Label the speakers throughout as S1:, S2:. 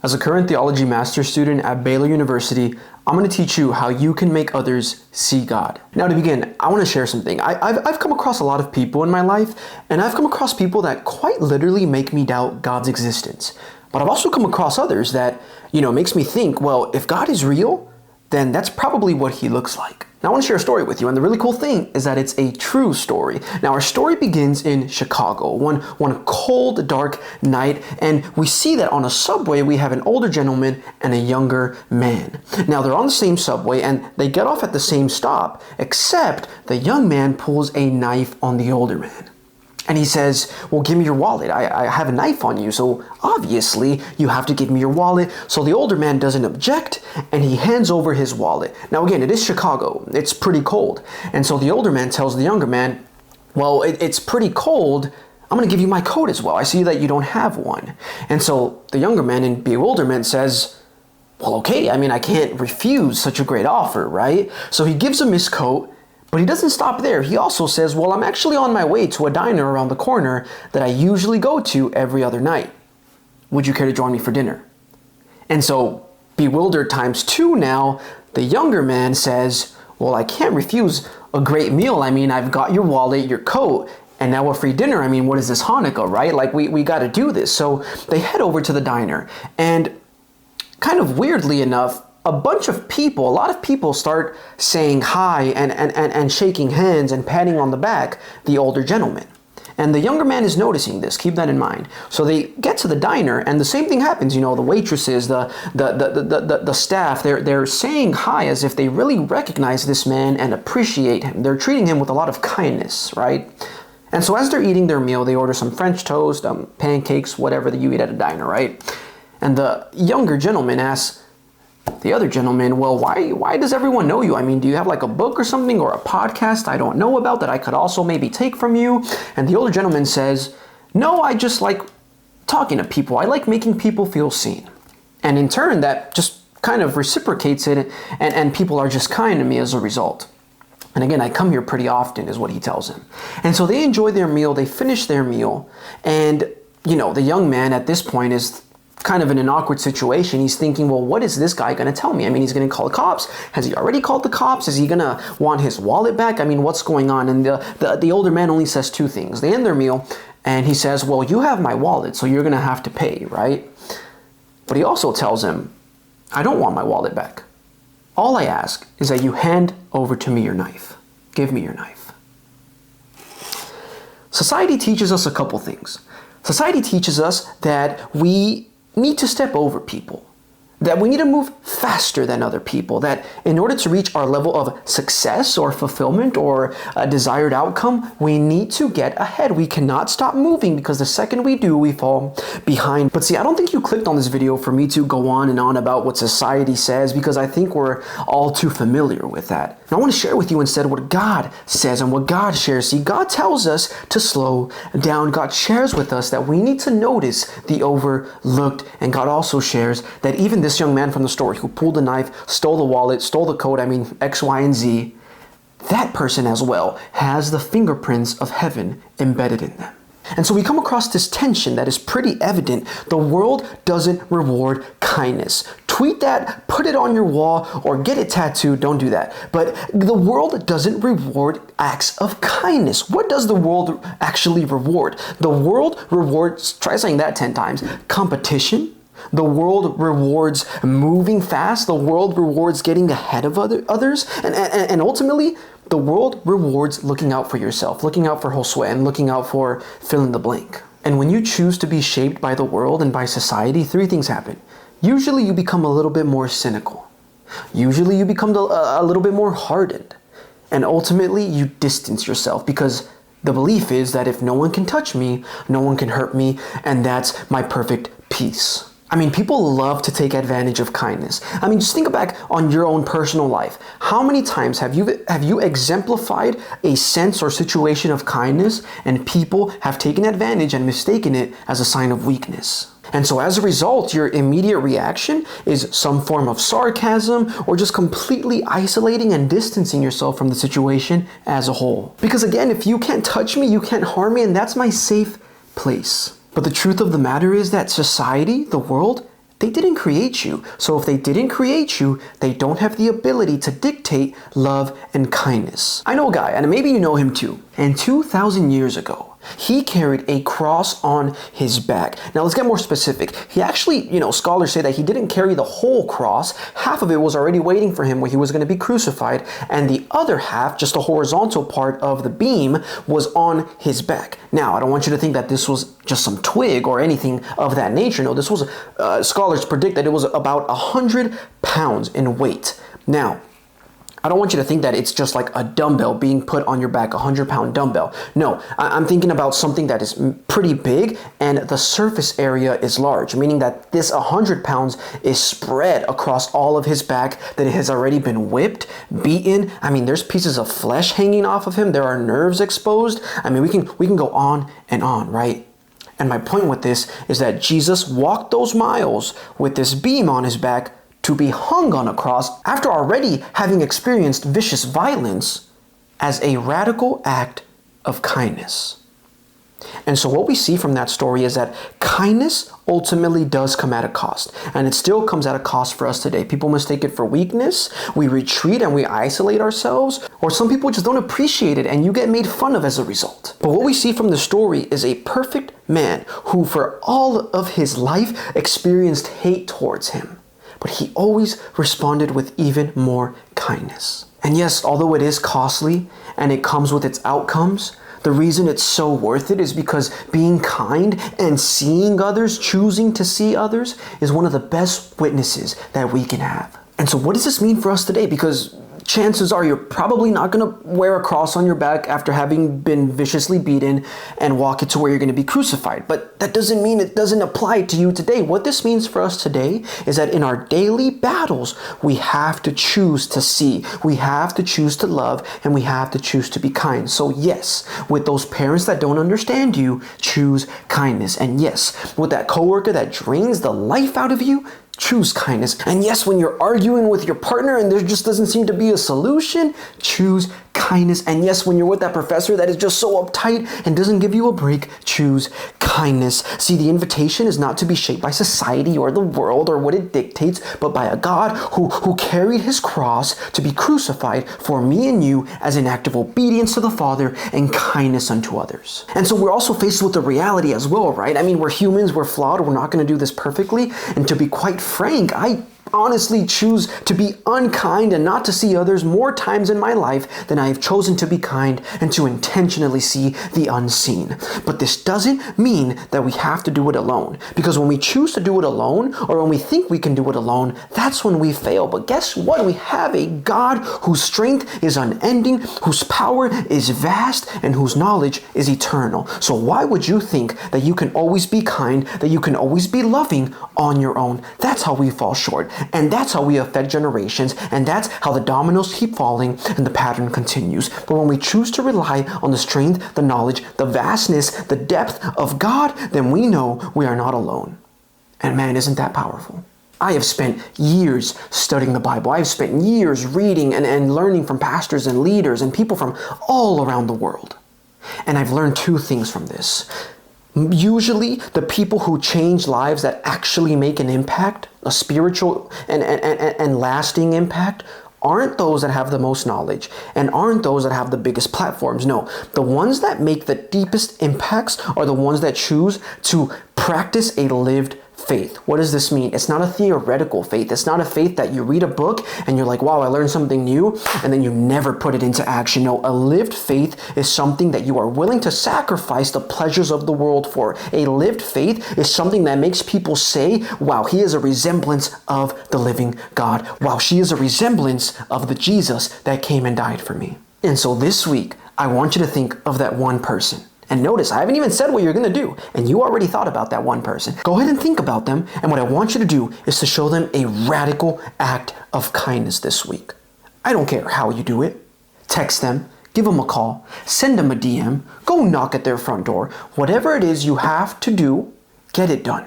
S1: As a current theology master's student at Baylor University, I'm going to teach you how you can make others see God. Now to begin, I want to share something. I've come across a lot of people in my life, and I've come across people that quite literally make me doubt God's existence. But I've also come across others that, makes me think, well, if God is real, then that's probably what he looks like. Now I want to share a story with you, and the really cool thing is that it's a true story. Now our story begins in Chicago, one cold, dark night, and we see that on a subway we have an older gentleman and a younger man. Now they're on the same subway and they get off at the same stop, except the young man pulls a knife on the older man. And he says, well, give me your wallet. I have a knife on you, so obviously you have to give me your wallet. So the older man doesn't object, and he hands over his wallet. Now again, it is Chicago. It's pretty cold. And so the older man tells the younger man, well, it's pretty cold. I'm going to give you my coat as well. I see that you don't have one. And so the younger man in bewilderment says, well, okay, I can't refuse such a great offer, right? So he gives him his coat. But he doesn't stop there. He also says, well, I'm actually on my way to a diner around the corner that I usually go to every other night. Would you care to join me for dinner? And so, bewildered times two now, the younger man says, well, I can't refuse a great meal. I've got your wallet, your coat, and now a free dinner. What is this, Hanukkah, right? We got to do this. So they head over to the diner. And kind of weirdly enough, a lot of people start saying hi and shaking hands and patting on the back the older gentleman. And the younger man is noticing this, keep that in mind. So they get to the diner and the same thing happens, the waitresses, the staff, they're saying hi as if they really recognize this man and appreciate him. They're treating him with a lot of kindness, right? And so as they're eating their meal, they order some French toast, pancakes, whatever that you eat at a diner, right? And the younger gentleman asks the other gentleman, well, why does everyone know you? Do you have like a book or something or a podcast I don't know about that I could also maybe take from you? And the older gentleman says, no, I just like talking to people. I like making people feel seen. And in turn, that just kind of reciprocates it, and people are just kind to me as a result. And again, I come here pretty often is what he tells him. And so they enjoy their meal, they finish their meal, and the young man at this point is kind of in an awkward situation. He's thinking, well, what is this guy going to tell me? He's going to call the cops. Has he already called the cops? Is he going to want his wallet back? What's going on? And the older man only says two things. They end their meal and he says, well, you have my wallet, so you're going to have to pay, right? But he also tells him, I don't want my wallet back. All I ask is that you hand over to me your knife. Give me your knife. Society teaches us a couple things. Society teaches us that we need to step over people, that we need to move faster than other people, that in order to reach our level of success or fulfillment or a desired outcome, we need to get ahead. We cannot stop moving because the second we do, we fall behind. But see, I don't think you clicked on this video for me to go on and on about what society says, because I think we're all too familiar with that. And I want to share with you instead what God says and what God shares. See, God tells us to slow down. God shares with us that we need to notice the overlooked. And God also shares that even this young man from the story who pulled the knife, stole the wallet, stole the coat, X, Y, and Z, that person as well has the fingerprints of heaven embedded in them. And so we come across this tension that is pretty evident. The world doesn't reward kindness. Tweet that, put it on your wall, or get it tattooed. Don't do that. But the world doesn't reward acts of kindness. What does the world actually reward? The world rewards, try saying that 10 times, competition. The world rewards moving fast. The world rewards getting ahead of others. And ultimately, the world rewards looking out for yourself, looking out for Josue, and looking out for fill in the blank. And when you choose to be shaped by the world and by society, three things happen. Usually you become a little bit more cynical. Usually you become a little bit more hardened. And ultimately you distance yourself because the belief is that if no one can touch me, no one can hurt me, and that's my perfect peace. People love to take advantage of kindness. Just think back on your own personal life. How many times have you exemplified a sense or situation of kindness and people have taken advantage and mistaken it as a sign of weakness? And so as a result, your immediate reaction is some form of sarcasm or just completely isolating and distancing yourself from the situation as a whole. Because again, if you can't touch me, you can't harm me, and that's my safe place. But the truth of the matter is that society, the world, They didn't create you. So if they didn't create you, they don't have the ability to dictate love and kindness. I know a guy, and maybe you know him too. And 2,000 years ago, he carried a cross on his back. Now let's get more specific. He actually, scholars say that he didn't carry the whole cross. Half of it was already waiting for him where he was going to be crucified. And the other half, just the horizontal part of the beam, was on his back. Now, I don't want you to think that this was just some twig or anything of that nature. No, this was, scholars predict that it was about 100 pounds in weight. Now, I don't want you to think that it's just like a dumbbell being put on your back, 100-pound dumbbell. No, I'm thinking about something that is pretty big and the surface area is large, meaning that this 100 pounds is spread across all of his back, that it has already been whipped, beaten. I mean, there's pieces of flesh hanging off of him. There are nerves exposed. I mean, we can go on and on, right? And my point with this is that Jesus walked those miles with this beam on his back to be hung on a cross after already having experienced vicious violence as a radical act of kindness. And so what we see from that story is that kindness ultimately does come at a cost. And it still comes at a cost for us today. People mistake it for weakness. We retreat and we isolate ourselves. Or some people just don't appreciate it and you get made fun of as a result. But what we see from the story is a perfect man who for all of his life experienced hate towards him. But he always responded with even more kindness. And yes, although it is costly and it comes with its outcomes, the reason it's so worth it is because being kind and seeing others, choosing to see others, is one of the best witnesses that we can have. And so what does this mean for us today? Because chances are you're probably not going to wear a cross on your back after having been viciously beaten and walk it to where you're going to be crucified. But that doesn't mean it doesn't apply to you today. What this means for us today is that in our daily battles, we have to choose to see, we have to choose to love, and we have to choose to be kind. So yes, with those parents that don't understand you, choose kindness. And yes, with that coworker that drains the life out of you, choose kindness. And yes, when you're arguing with your partner and there just doesn't seem to be a solution, choose kindness. And yes, when you're with that professor that is just so uptight and doesn't give you a break, choose kindness. See, the invitation is not to be shaped by society or the world or what it dictates, but by a God who carried his cross to be crucified for me and you as an act of obedience to the Father and kindness unto others. And so we're also faced with the reality as well, right? I mean, we're humans, we're flawed, we're not going to do this perfectly. And to be quite frank, I honestly choose to be unkind and not to see others more times in my life than I have chosen to be kind and to intentionally see the unseen. But this doesn't mean that we have to do it alone, because when we choose to do it alone, or when we think we can do it alone, that's when we fail. But guess what? We have a God whose strength is unending, whose power is vast, and whose knowledge is eternal. So why would you think that you can always be kind, that you can always be loving on your own? That's how we fall short. And that's how we affect generations, and that's how the dominoes keep falling and the pattern continues. But when we choose to rely on the strength, the knowledge, the vastness, the depth of God, then we know we are not alone. And man, isn't that powerful? I have spent years studying the Bible. I've spent years reading and learning from pastors and leaders and people from all around the world. And I've learned two things from this. Usually, the people who change lives that actually make an impact, a spiritual and lasting impact, aren't those that have the most knowledge and aren't those that have the biggest platforms. No, the ones that make the deepest impacts are the ones that choose to practice a lived faith. What does this mean? It's not a theoretical faith. It's not a faith that you read a book and you're like, wow, I learned something new, and then you never put it into action. No, a lived faith is something that you are willing to sacrifice the pleasures of the world for. A lived faith is something that makes people say, wow, he is a resemblance of the living God. Wow, she is a resemblance of the Jesus that came and died for me. And so this week, I want you to think of that one person. And notice, I haven't even said what you're going to do, and you already thought about that one person. Go ahead and think about them, and what I want you to do is to show them a radical act of kindness this week. I don't care how you do it. Text them, give them a call, send them a DM, go knock at their front door. Whatever it is you have to do, get it done.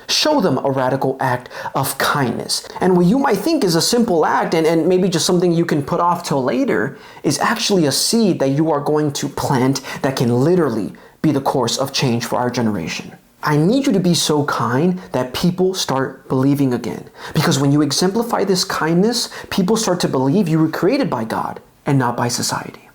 S1: Show them a radical act of kindness. And what you might think is a simple act and maybe just something you can put off till later is actually a seed that you are going to plant that can literally be the course of change for our generation. I need you to be so kind that people start believing again. Because when you exemplify this kindness, people start to believe you were created by God and not by society.